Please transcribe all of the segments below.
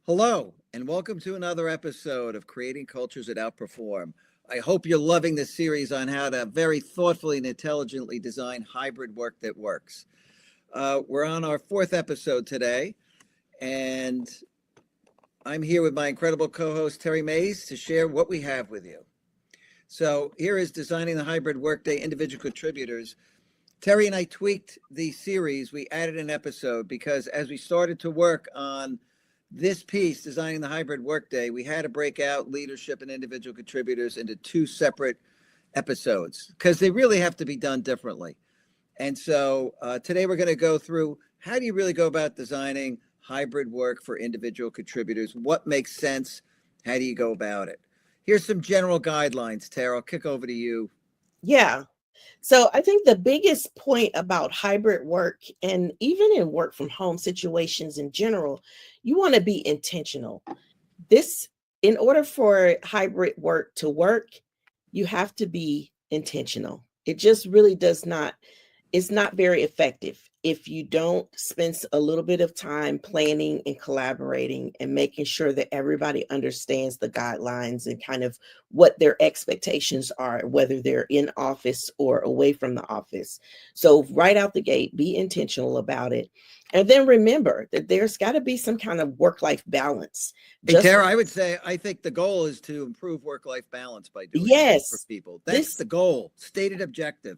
Hello, and welcome to another episode of Creating Cultures That Outperform. I hope you're loving this series on how to very thoughtfully and intelligently design hybrid work that works. We're on our fourth episode today, and I'm here with my incredible co host, Terry Mays, to share what we have with you. So, here is Designing the Hybrid Workday Individual Contributors. Terry and I tweaked the series. We added an episode because as we started to work on this piece, Designing the Hybrid Workday, we had to break out leadership and individual contributors into two separate episodes because they really have to be done differently. And so today we're going to go through how do you really go about designing hybrid work for individual contributors? What makes sense? How do you go about it? Here's some general guidelines, Tara. I'll kick over to you. Yeah. So I think the biggest point about hybrid work and even in work from home situations in general, you want to be intentional. This, in order for hybrid work to work, you have to be intentional. It just really does not, it's not very effective if you don't spend a little bit of time planning and collaborating and making sure that everybody understands the guidelines and kind of what their expectations are, whether they're in office or away from the office. So right out the gate, be intentional about it. And then remember that there's got to be some kind of work-life balance. Hey, Just Tara, I would say I think the goal is to improve work-life balance by doing this for yes, people. That's the goal, stated objective.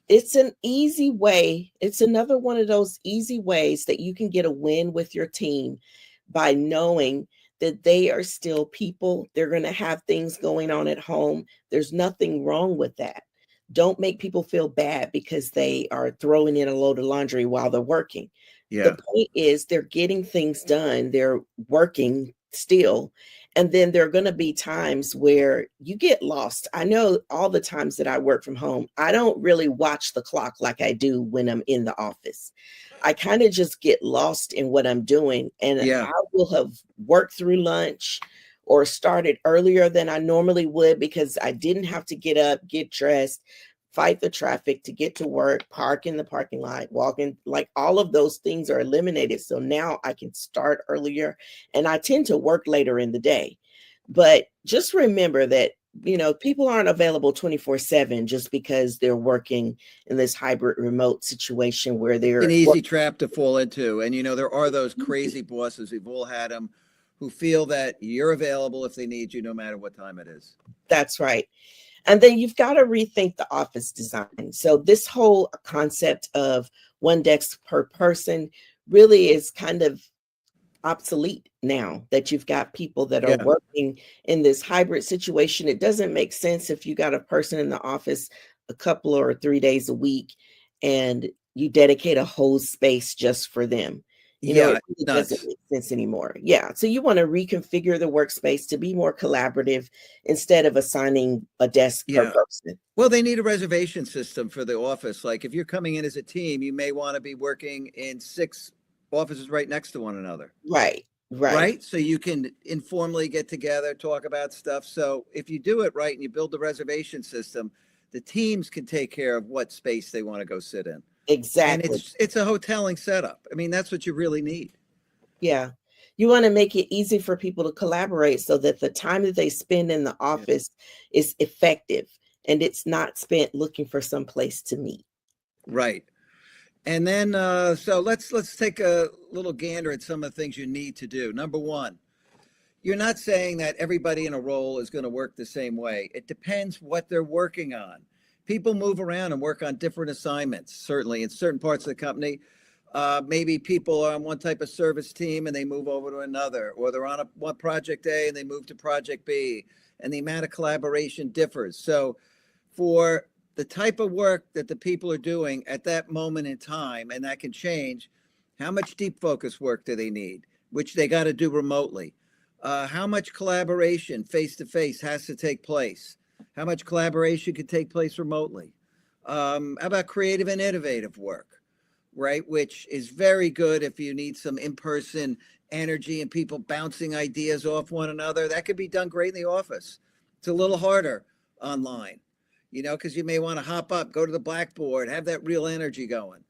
it's an easy way. It's another one of those easy ways that you can get a win with your team by knowing that they are still people. They're going to have things going on at home. There's nothing wrong with that. Don't make people feel bad because they are throwing in a load of laundry while they're working. The Yeah. point is they're getting things done. They're working still. And then there are going to be times where you get lost. I know all the times that I work from home, I don't really watch the clock like I do when I'm in the office. I kind of just get lost in what I'm doing. And Yeah. I will have worked through lunch or started earlier than I normally would because I didn't have to get up, get dressed, fight the traffic to get to work, park in the parking lot, walk in, like all of those things are eliminated. So now I can start earlier and I tend to work later in the day. But just remember that, people aren't available 24/7 just because they're working in this hybrid remote situation where An they're easy trap to fall into. And, there are those crazy bosses, we've all had them, who feel that you're available if they need you, no matter what time it is. That's right. And then you've got to rethink the office design. So this whole concept of one desk per person really is kind of obsolete now that you've got people that are Yeah. working in this hybrid situation. It doesn't make sense if you got a person in the office a couple or 3 days a week and you dedicate a whole space just for them. Yeah. It really doesn't Nuts. make sense anymore. Yeah. So you want to reconfigure the workspace to be more collaborative instead of assigning a desk per Yeah. person. Well, they need a reservation system for the office. Like if you're coming in as a team, you may want to be working in six offices right next to one another. Right. Right. Right. So you can informally get together, talk about stuff. So if you do it right and you build the reservation system, the teams can take care of what space they want to go sit in. And Exactly. it's a hoteling setup. I mean, that's what you really need. Yeah. You want to make it easy for people to collaborate so that the time that they spend in the Yeah. office is effective and it's not spent looking for some place to meet. Right. And then so let's take a little gander at some of the things you need to do. Number one, you're not saying that everybody in a role is going to work the same way. It depends what they're working on. People move around and work on different assignments, certainly in certain parts of the company. Maybe people are on one type of service team and they move over to another, or they're on one project A and they move to project B, and the amount of collaboration differs. So, for the type of work that the people are doing at that moment in time, and that can change, how much deep focus work do they need, which they got to do remotely? How much collaboration face to face has to take place? How much collaboration can take place remotely? How about creative and innovative work, right? Which is very good if you need some in person energy and people bouncing ideas off one another. That could be done great in the office. It's a little harder online, because you may want to hop up, go to the blackboard, have that real energy going.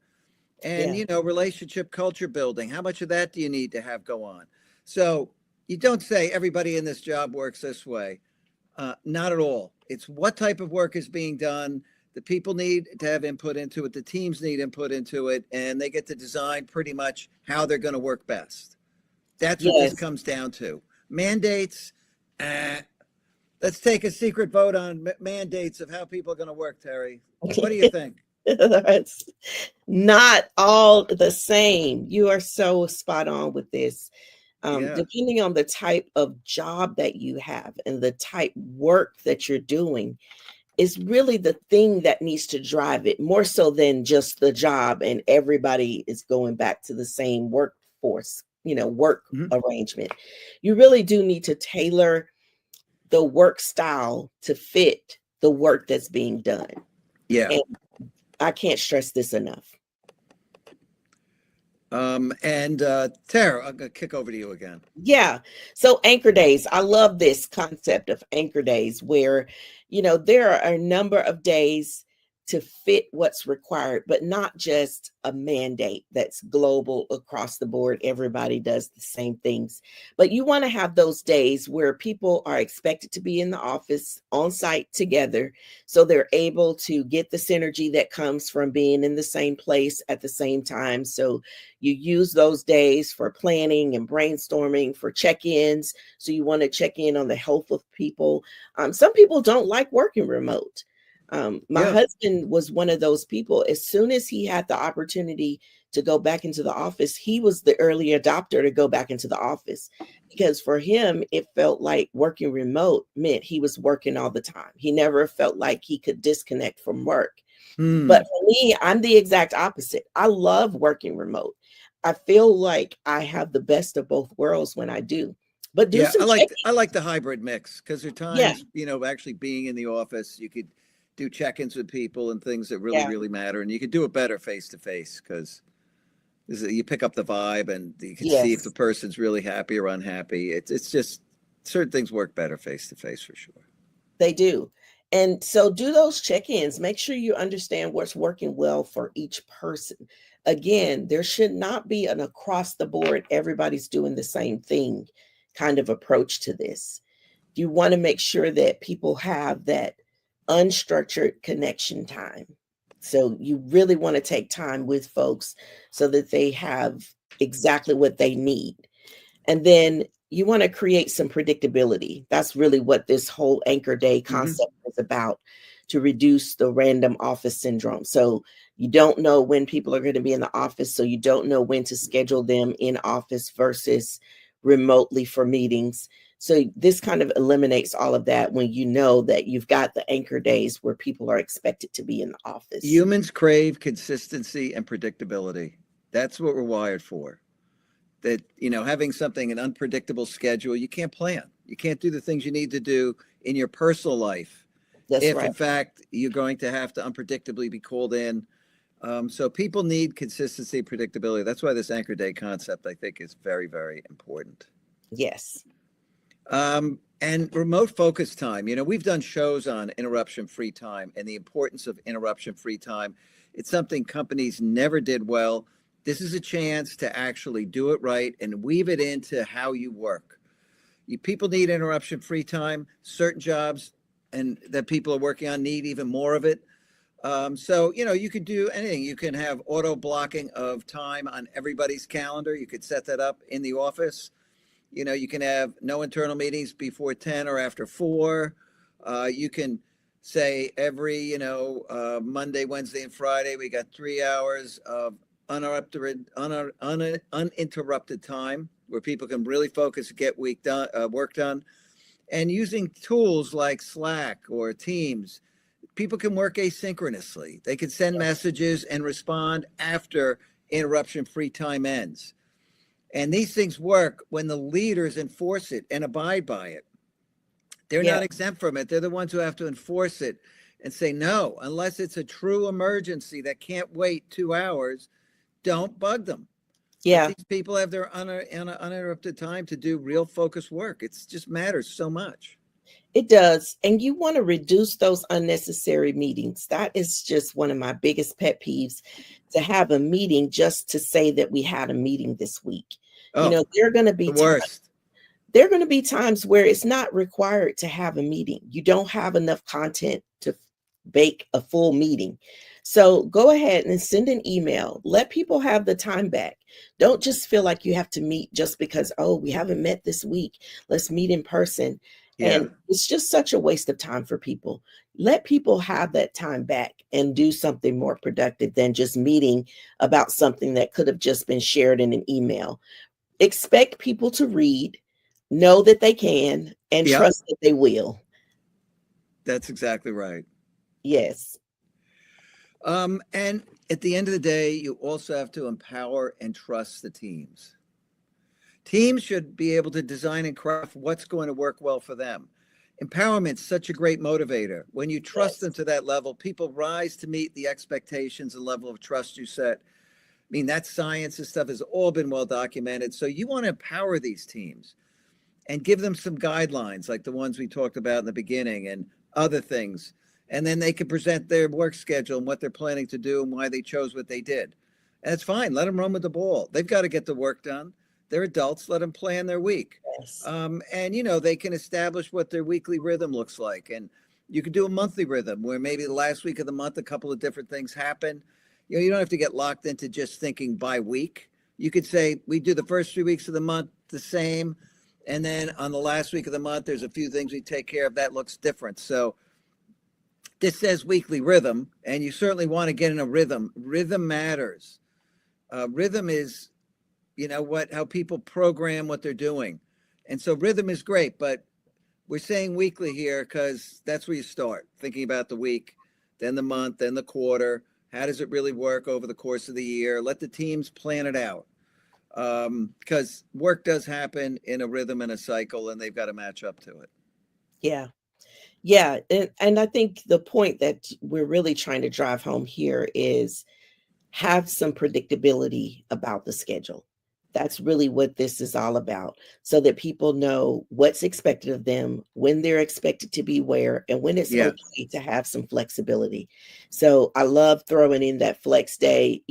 And, Yeah. relationship culture building. How much of that do you need to have go on? So, You don't say everybody in this job works this way. Not at all. It's what type of work is being done. The people need to have input into it. The teams need input into it, and they get to design pretty much how they're going to work best. That's what this Yes. comes down to. Mandates. Let's take a secret vote on mandates of how people are going to work, Terry. What do you think? It's not all the same. You are so spot on with this. Yeah. Depending on the type of job that you have and the type work that you're doing is really the thing that needs to drive it more so than just the job and everybody is going back to the same workforce, work arrangement. You really do need to tailor the work style to fit the work that's being done. Yeah. And I can't stress this enough. Tara, I'm going to kick over to you again. Yeah. So anchor days, I love this concept of anchor days where, there are a number of days to fit what's required, but not just a mandate that's global across the board. Everybody does the same things, but you want to have those days where people are expected to be in the office on site together. So they're able to get the synergy that comes from being in the same place at the same time. So you use those days for planning and brainstorming, for check-ins. So you want to check in on the health of people. Some people don't like working remote. My husband was one of those people. As soon as he had the opportunity to go back into the office, he was the early adopter to go back into the office because for him, it felt like working remote meant he was working all the time. He never felt like he could disconnect from work. But for me, I'm the exact opposite. I love working remote. I feel like I have the best of both worlds when I do. But do some I like the hybrid mix because there are times, actually being in the office, you could do check-ins with people and things that really matter, and you could do it better face to face because you pick up the vibe and you can see if the person's really happy or unhappy. It's just certain things work better face to face for sure. They do. And so do those check-ins. Make sure you understand what's working well for each person. Again, there should not be an across the board, everybody's doing the same thing kind of approach to this. You want to make sure that people have that unstructured connection time. So you really want to take time with folks so that they have exactly what they need. And then you want to create some predictability. That's really what this whole anchor day concept is about, to reduce the random office syndrome. So you don't know when people are going to be in the office, so you don't know when to schedule them in office versus remotely for meetings. So this kind of eliminates all of that when you know that you've got the anchor days where people are expected to be in the office. Humans crave consistency and predictability. That's what we're wired for. That, having an unpredictable schedule, you can't plan. You can't do the things you need to do in your personal life. That's if right. In fact, you're going to have to unpredictably be called in. So people need consistency, predictability. That's why this anchor day concept, I think, is very, very important. Yes. And remote focus time. We've done shows on interruption-free time and the importance of interruption-free time. It's something companies never did well. This is a chance to actually do it right and weave it into how you work. People need interruption-free time. Certain jobs and that people are working on need even more of it. So, you could do anything. You can have auto blocking of time on everybody's calendar. You could set that up in the office. You can have no internal meetings before 10 or after 4. You can say every, Monday, Wednesday, and Friday, we got 3 hours of uninterrupted time where people can really focus and get work done. And using tools like Slack or Teams, people can work asynchronously. They can send messages and respond after interruption-free time ends. And these things work when the leaders enforce it and abide by it. They're not exempt from it. They're the ones who have to enforce it and say, no, unless it's a true emergency that can't wait 2 hours, don't bug them. Yeah. But these people have their uninterrupted time to do real focused work. It just matters so much. It does. And you want to reduce those unnecessary meetings. That is just one of my biggest pet peeves, to have a meeting just to say that we had a meeting this week. Oh, there are going to be the worst. there are going to be times where it's not required to have a meeting. You don't have enough content to bake a full meeting. So go ahead and send an email. Let people have the time back. Don't just feel like you have to meet just because, oh, we haven't met this week. Let's meet in person. Yeah. And it's just such a waste of time for people. Let people have that time back and do something more productive than just meeting about something that could have just been shared in an email. Expect people to read, know that they can, and Yep. trust that they will. That's exactly right. Yes. And at the end of the day, you also have to empower and trust the teams. Teams should be able to design and craft what's going to work well for them. Empowerment's such a great motivator. When you trust Yes. them to that level, people rise to meet the expectations and level of trust you set. I mean, that science and stuff has all been well documented. So you want to empower these teams and give them some guidelines like the ones we talked about in the beginning and other things. And then they can present their work schedule and what they're planning to do and why they chose what they did. And it's fine. Let them run with the ball. They've got to get the work done. They're adults. Let them plan their week. Yes. And, they can establish what their weekly rhythm looks like. And you can do a monthly rhythm where maybe the last week of the month, a couple of different things happen. You don't have to get locked into just thinking by week. You could say, we do the first 3 weeks of the month the same. And then on the last week of the month, there's a few things we take care of that looks different. So this says weekly rhythm, and you certainly want to get in a rhythm. Rhythm matters. Rhythm is, how people program what they're doing. And so rhythm is great, but we're saying weekly here because that's where you start thinking about the week, then the month, then the quarter. How does it really work over the course of the year? Let the teams plan it out. Because work does happen in a rhythm and a cycle, and they've got to match up to it. Yeah. Yeah. And I think the point that we're really trying to drive home here is have some predictability about the schedule. That's really what this is all about, so that people know what's expected of them, when they're expected to be where, and when it's Yeah, okay to have some flexibility. So I love throwing in that flex day,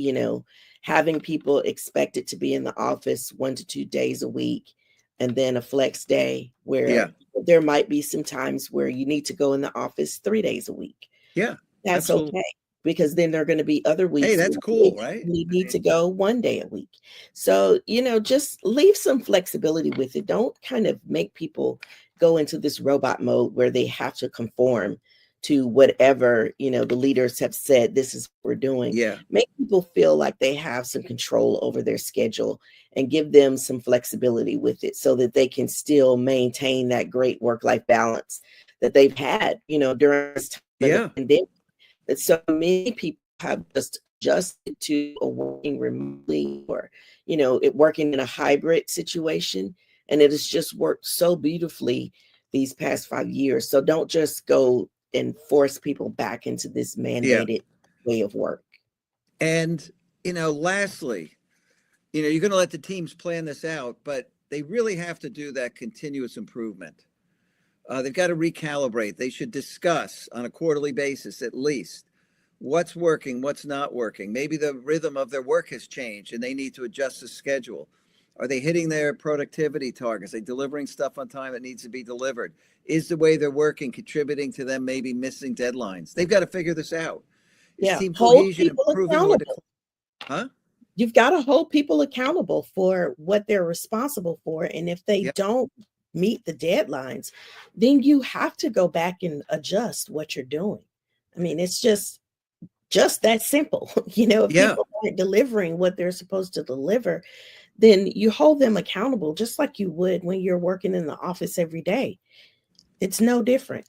having people expected to be in the office 1 to 2 days a week, and then a flex day yeah, where there might be some times where you need to go in the office 3 days a week. yeah, That's absolutely. okay, because then there are gonna be other Hey, weeks that's where maybe cool, right? you I need mean, to go 1 day a week. So, just leave some flexibility with it. Don't kind of make people go into this robot mode where they have to conform to whatever, the leaders have said, this is what we're doing. yeah, Make people feel like they have some control over their schedule and give them some flexibility with it so that they can still maintain that great work-life balance that they've had, during this time of the yeah, pandemic, that so many people have just adjusted to a working remotely, or it working in a hybrid situation, and it has just worked so beautifully these past 5 years. So don't just go and force people back into this yeah. mandated way of work. And, lastly, you're going to let the teams plan this out, but they really have to do that continuous improvement. They've got to recalibrate. They should discuss on a quarterly basis at least what's working, what's not working. Maybe the rhythm of their work has changed and they need to adjust the schedule. Are they hitting their productivity targets? Are they delivering stuff on time that needs to be delivered? Is the way they're working contributing to them maybe missing deadlines? They've got to figure this out. Is Yeah, team hold cohesion people improving or accountable. declining? Huh? You've got to hold people accountable for what they're responsible for. And if they Yeah. don't meet the deadlines, then you have to go back and adjust what you're doing. I mean, it's just that simple. If Yeah. people aren't delivering what they're supposed to deliver, then you hold them accountable just like you would when you're working in the office every day. It's no different.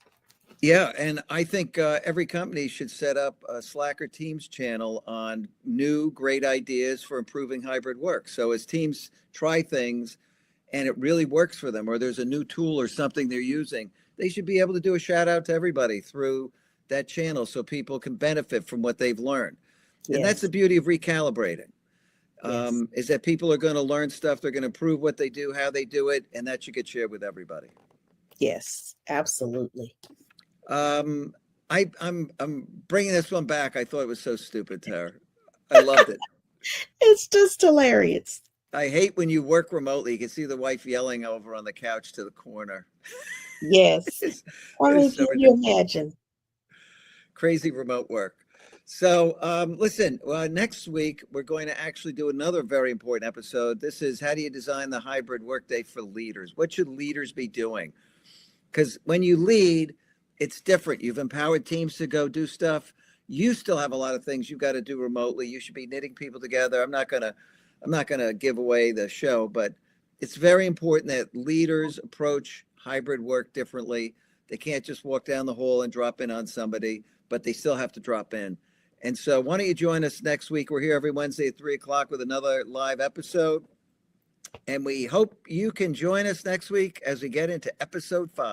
Yeah, and I think every company should set up a Slack or Teams channel on new great ideas for improving hybrid work. So as teams try things and it really works for them, or there's a new tool or something they're using, they should be able to do a shout out to everybody through that channel so people can benefit from what they've learned. And that's the Yes, beauty of recalibrating, yes, is that people are going to learn stuff, they're going to improve what they do, how they do it, and that should get shared with everybody. yes, absolutely. Um, I'm bringing this one back. I thought it was so stupid, Tara. I loved it. It's just hilarious. I hate when you work remotely. You can see the wife yelling over on the couch to the corner. Yes. It's, I mean, it's can so you imagine? crazy remote work. So, listen, next week we're going to actually do another very important episode. This is how do you design the hybrid workday for leaders? What should leaders be doing? Because when you lead, it's different. You've empowered teams to go do stuff. You still have a lot of things you've got to do remotely. You should be knitting people together. I'm not gonna give away the show, but it's very important that leaders approach hybrid work differently. They can't just walk down the hall and drop in on somebody, but they still have to drop in. And so, why don't you join us next week? We're here every Wednesday at 3 o'clock with another live episode. And we hope you can join us next week as we get into episode 5.